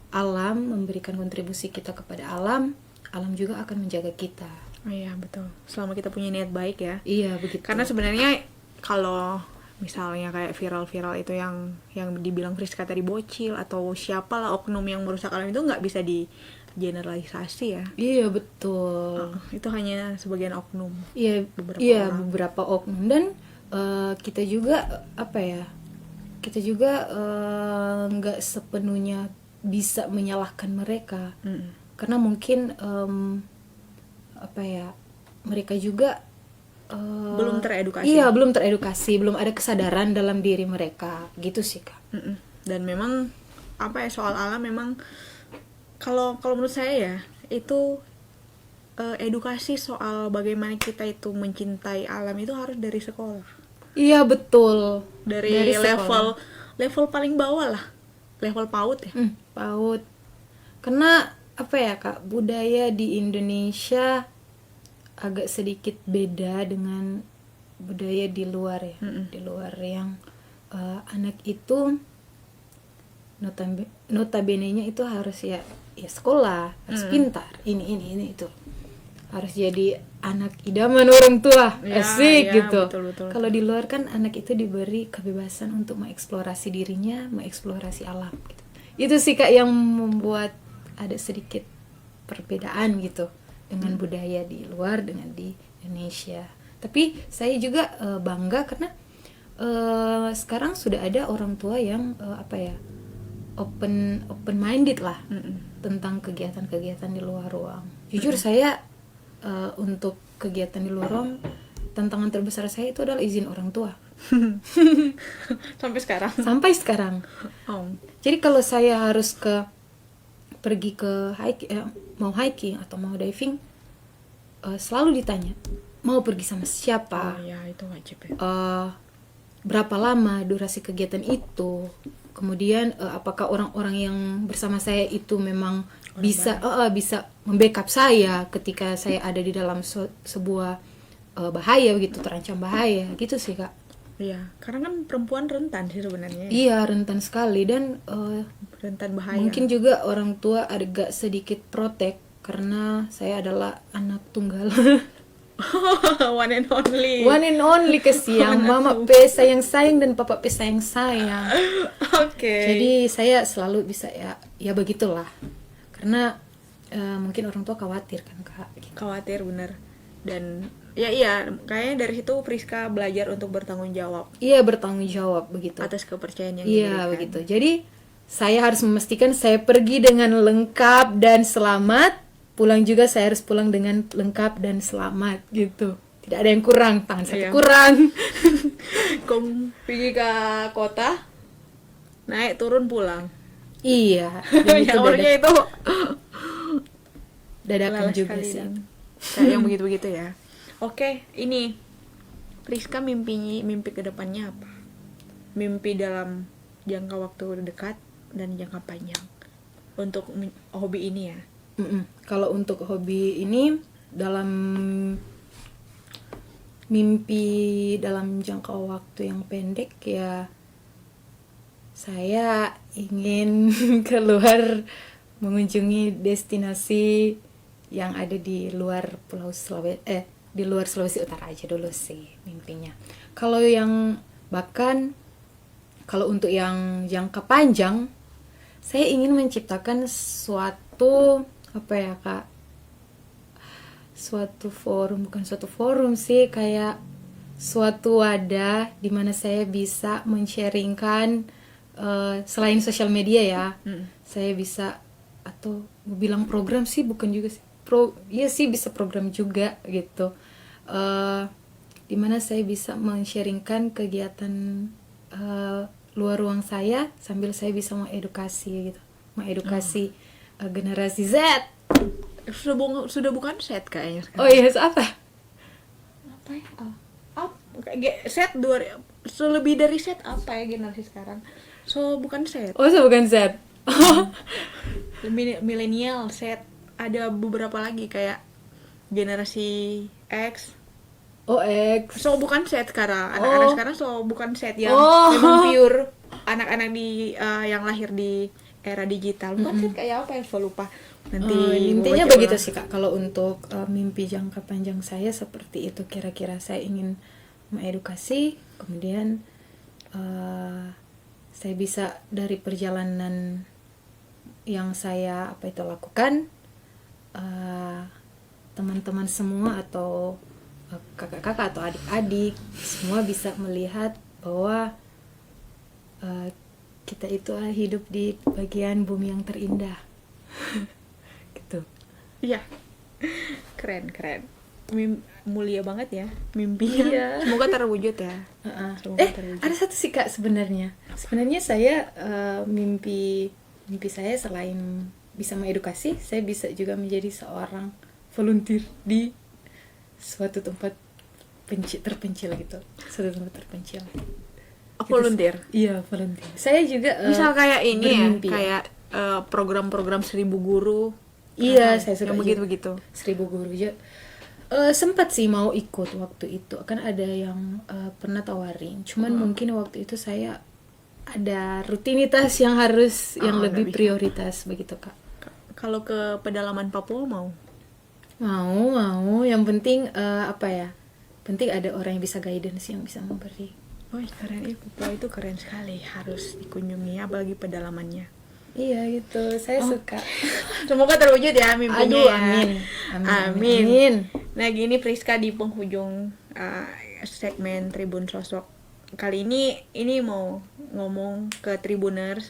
alam, memberikan kontribusi kita kepada alam juga akan menjaga kita. Oh iya betul. Selama kita punya niat baik ya. Iya begitu. Karena sebenarnya kalau misalnya kayak viral-viral itu yang dibilang Friska tadi bocil atau siapalah oknum yang merusak alam itu nggak bisa generalisasi ya. Iya betul. Itu hanya sebagian oknum. Iya, Beberapa iya orang. beberapa oknum. Dan kita juga apa ya? Kita juga nggak sepenuhnya bisa menyalahkan mereka, karena mungkin apa ya? Mereka juga Belum teredukasi. Iya, belum teredukasi, belum ada kesadaran dalam diri mereka, gitu sih Kak. Dan memang apa ya, soal alam memang kalau menurut saya ya itu edukasi soal bagaimana kita itu mencintai alam itu harus dari sekolah, Iya betul. dari sekolah. level paling bawah lah, level PAUD ya. PAUD. Karena apa ya Kak, budaya di Indonesia agak sedikit beda dengan budaya di luar ya. Di luar yang anak itu notabene-nya itu harus ya sekolah, harus pintar, ini itu. Harus jadi anak idaman orang tua, Ya, asik ya, gitu. betul. Kalau di luar kan anak itu diberi kebebasan untuk mengeksplorasi dirinya, mengeksplorasi alam gitu. Itu sih Kak yang membuat ada sedikit perbedaan gitu dengan budaya di luar dengan di Indonesia. Tapi saya juga bangga karena sekarang sudah ada orang tua yang apa ya, open minded lah tentang kegiatan-kegiatan di luar ruang. Jujur saya untuk kegiatan di luar ruang, tantangan terbesar saya itu adalah izin orang tua. Sampai sekarang. Sampai sekarang. Jadi kalau saya harus pergi ke mau hiking atau mau diving, selalu ditanya mau pergi sama siapa, Ya itu wajib ya. berapa lama durasi kegiatan itu, kemudian apakah orang-orang yang bersama saya itu memang bisa membackup saya ketika saya ada di dalam sebuah bahaya begitu, terancam bahaya gitu sih Kak. Iya, karena kan perempuan rentan sih sebenarnya. Iya, rentan sekali. Dan rentan bahaya. mungkin juga orang tua agak sedikit protek karena saya adalah anak tunggal. One and only. One and only kesiang. Mama pe sayang-sayang dan papa pe sayang-sayang. Oke. Jadi saya selalu bisa ya begitulah. Karena mungkin orang tua khawatir kan Kak. Khawatir bener. Dan iya, kayaknya dari situ Priska belajar untuk bertanggung jawab. Iya, bertanggung jawab begitu. Atas kepercayaan yang Iya, diberikan. begitu. Jadi saya harus memastikan saya pergi dengan lengkap dan selamat. Pulang juga saya harus pulang dengan lengkap dan selamat gitu. Tidak ada yang kurang, tangan satu kurang. Kau pergi ke kota, naik turun pulang. Iya. Dan itu itu dadakan lelah juga sekali sih. dan kayak yang begitu-begitu ya. Oke, ini Priska mimpi ke depannya apa? Mimpi dalam jangka waktu dekat dan jangka panjang untuk hobi ini ya. Kalau untuk hobi ini, dalam mimpi dalam jangka waktu yang pendek ya, saya ingin keluar mengunjungi destinasi yang ada di luar Pulau Sulawesi, di luar Sulawesi Utara aja dulu sih mimpinya. Kalau untuk yang jangka panjang, saya ingin menciptakan suatu apa ya Kak, bukan suatu forum sih, kayak suatu wadah di mana saya bisa men-sharingkan selain sosial media ya. Saya bisa, atau bilang program sih bukan juga sih, iya sih bisa program juga gitu, dimana saya bisa men-sharingkan kegiatan luar ruang saya sambil saya bisa mengedukasi generasi Z. Sudah bukan set kayaknya sekarang. Oh iya, apa ya? Set lebih dari set apa ya generasi sekarang? Bukan set. Bukan Z. Milenial set. Ada beberapa lagi kayak generasi X. X. Bukan set sekarang. Anak-anak sekarang bukan set yang memang pure anak-anak yang lahir di era digital. Bukan set kayak apa ya, saya lupa. Nanti intinya begitu sih Kak. Kalau untuk mimpi jangka panjang saya seperti itu, kira-kira saya ingin mengedukasi, kemudian saya bisa dari perjalanan yang saya lakukan, eh, teman-teman semua atau kakak-kakak atau adik-adik semua bisa melihat bahwa kita itu hidup di bagian bumi yang terindah. Gitu. Iya. Keren. Mulia banget ya mimpinya. Iya. Semoga terwujud ya. Semoga terwujud. Ada satu sih Kak sebenarnya. Sebenarnya saya mimpi saya selain bisa mengedukasi, saya bisa juga menjadi seorang volunteer di suatu tempat terpencil gitu. Suatu tempat terpencil. Volunteer. Iya, volunteer. Saya juga Misal kayak ini ya, bermimpi kayak program-program 1000 guru. Iya, saya suka yang begitu-begitu. 1000 guru aja. Sempat sih mau ikut waktu itu. Kan ada yang pernah tawarin. Cuman mungkin waktu itu saya ada rutinitas yang harus yang lebih nggak bisa. prioritas begitu, Kak. Kalau ke pedalaman Papua mau? Mau. Yang penting apa ya? Penting ada orang yang bisa guidance, yang bisa memberi. Oh keren, Papua itu keren sekali, harus dikunjungi apalagi pedalamannya. Iya gitu, saya suka. Semoga terwujud ya mimpinya. Aduh, ya. amin. Nah gini Priska, di penghujung segmen Tribun Sosok kali ini mau ngomong ke Tribuners,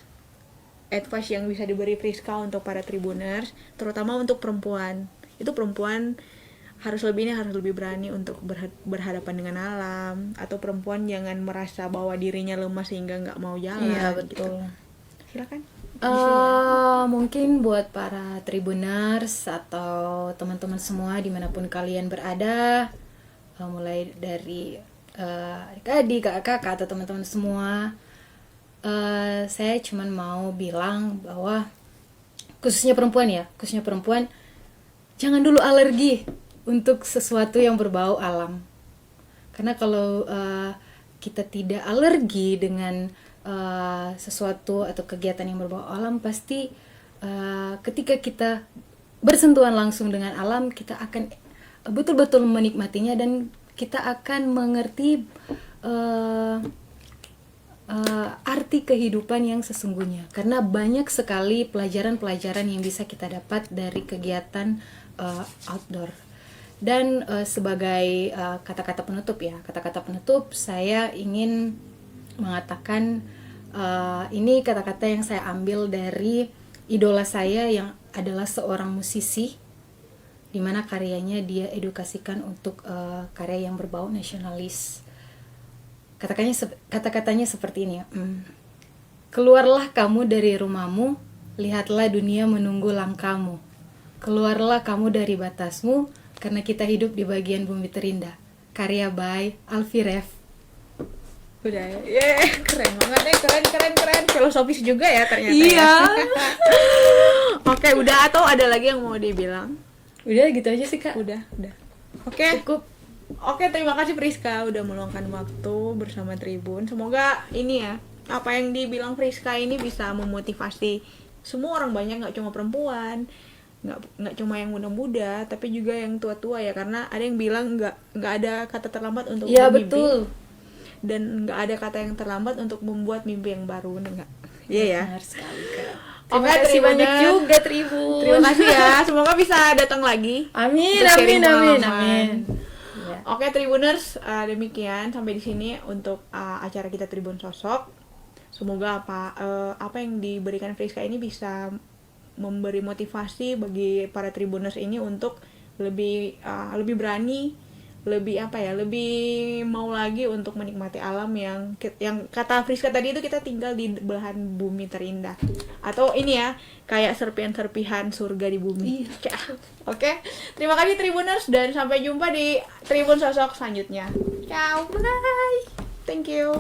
advice yang bisa diberi Priska untuk para Tribuners, terutama untuk perempuan. Itu perempuan harus lebih berani untuk berhadapan dengan alam, atau perempuan jangan merasa bahwa dirinya lemah sehingga nggak mau jalan. Iya betul. Gitu. Silakan. Mungkin buat para Tribuners atau teman-teman semua dimanapun kalian berada, mulai dari adik-adik, kakak-kakak atau teman-teman semua, saya cuman mau bilang bahwa khususnya perempuan, jangan dulu alergi untuk sesuatu yang berbau alam. Karena kalau kita tidak alergi dengan sesuatu atau kegiatan yang berbau alam, pasti ketika kita bersentuhan langsung dengan alam, kita akan betul-betul menikmatinya dan kita akan mengerti arti kehidupan yang sesungguhnya. Karena banyak sekali pelajaran-pelajaran yang bisa kita dapat dari kegiatan outdoor. Dan sebagai kata-kata penutup saya ingin mengatakan ini kata-kata yang saya ambil dari idola saya yang adalah seorang musisi, di mana karyanya dia edukasikan untuk karya yang berbau nasionalis. Kata-katanya seperti ini ya. Keluarlah kamu dari rumahmu, lihatlah dunia menunggu langkahmu. Keluarlah kamu dari batasmu, karena kita hidup di bagian bumi terindah. Karya by Alfie Rev. Udah ya, keren banget ya, keren. Filosofis juga ya ternyata. Iya. Ya. Oke, udah atau ada lagi yang mau dibilang? Udah gitu aja sih Kak. Udah. Oke. Cukup. Oke, terima kasih Priska udah meluangkan waktu bersama Tribun. Semoga ini ya, apa yang dibilang Priska ini bisa memotivasi semua orang, banyak, nggak cuma perempuan, nggak cuma yang muda-muda, tapi juga yang tua-tua ya, karena ada yang bilang nggak ada kata terlambat untuk Iya bermimpi. betul. Dan nggak ada kata yang terlambat untuk membuat mimpi yang baru, enggak? Iya ya. Benar sekali Kak. Oke, Terima kasih Tribuners. banyak juga Tribun. Terima kasih ya. Semoga bisa datang lagi. Amin, untuk sharing amin. pengalaman. Ya. Oke, Tribuners, demikian sampai di sini untuk acara kita Tribun Sosok. Semoga apa yang diberikan Friska ini bisa memberi motivasi bagi para Tribuners ini untuk lebih berani, lebih mau lagi untuk menikmati alam yang kata Friska tadi itu, kita tinggal di belahan bumi terindah, atau ini ya kayak serpihan surga di bumi. Iya. Oke, terima kasih Tribuners dan sampai jumpa di Tribun Sosok selanjutnya. Ciao, bye, thank you.